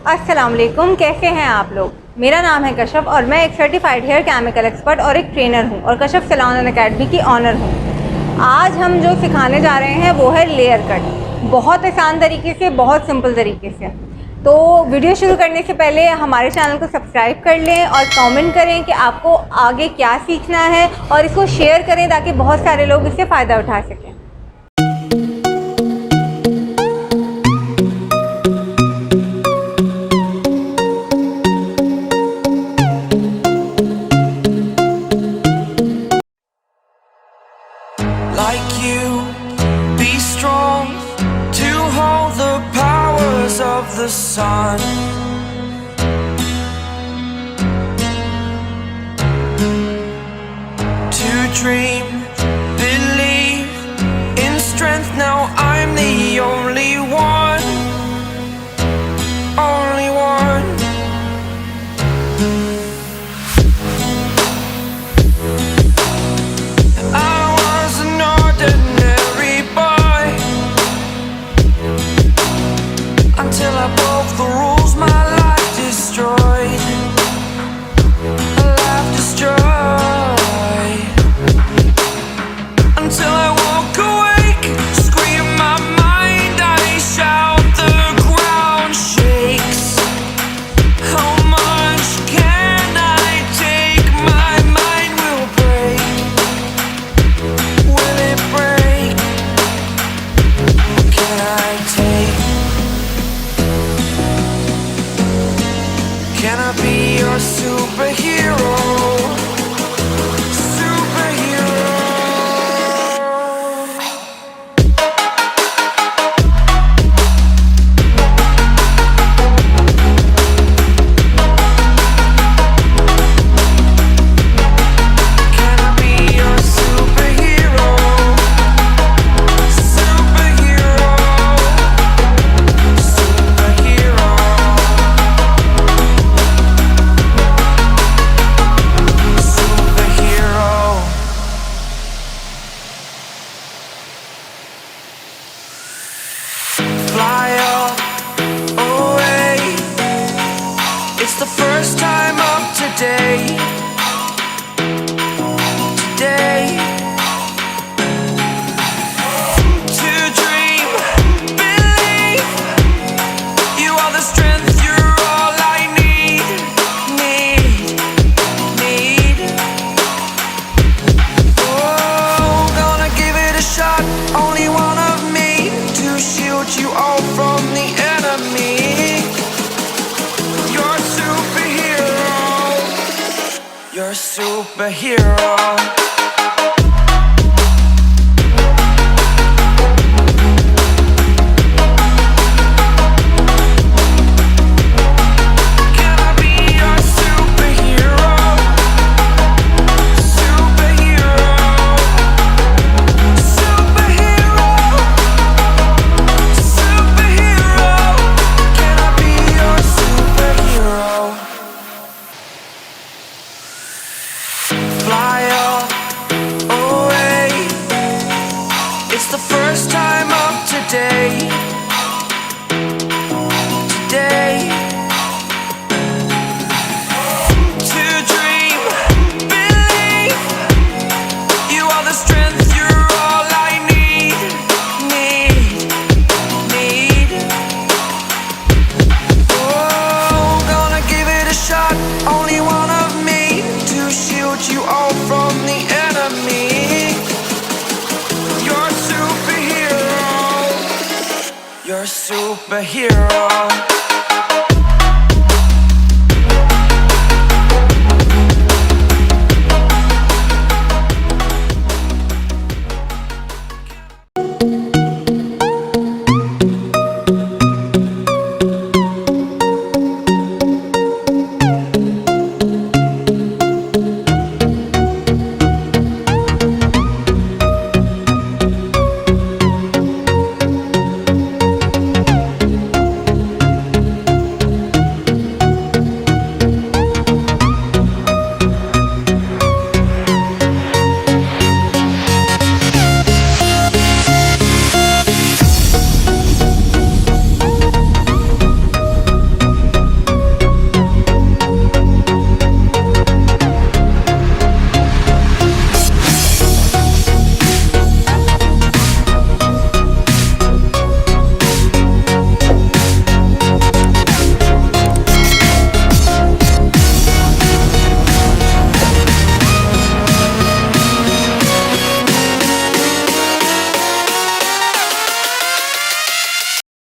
अस्सलाम वालेकुम, कैसे हैं आप लोग। मेरा नाम है कशफ और मैं एक सर्टिफाइड हेयर केमिकल एक्सपर्ट और एक ट्रेनर हूं और कशफ सैलून एंड अकेडमी की ऑनर हूं। आज हम जो सिखाने जा रहे हैं वो है लेयर कट, बहुत आसान तरीके से, बहुत सिंपल तरीके से। तो वीडियो शुरू करने से पहले हमारे चैनल को सब्सक्राइब कर लें और कमेंट करें कि आपको आगे क्या सीखना है और इसको शेयर करें ताकि बहुत सारे लोग इससे फ़ायदा उठा सकें। Like you, be strong to hold the powers of the sun. To dream, believe in strength. Now I'm the only one, only one. Until I broke the rules, my life destroyed. A life destroyed. Until I woke awake, scream my mind, I shout, the ground shakes. How much can I take? My mind will break. Will it break? Can I take? Can I be your superhero? Superhero. Can I be your superhero? Superhero. Superhero. Fly up away. It's the first time of today. Today. To dream, believe. You are the strength, you're all I need. Need. Oh, gonna give it a shot. Only one of me to shield you all from the enemy. You're a superhero. You're a superhero. Can I be your superhero? Superhero. Superhero. Superhero. Can I be your superhero? Fly up away. It's the first time of today. Today. To dream, believe. You are the strength, you're all I need. Need. Oh, gonna give it a shot. Only one of me to shield you all from the enemy. You're a superhero. You're a superhero.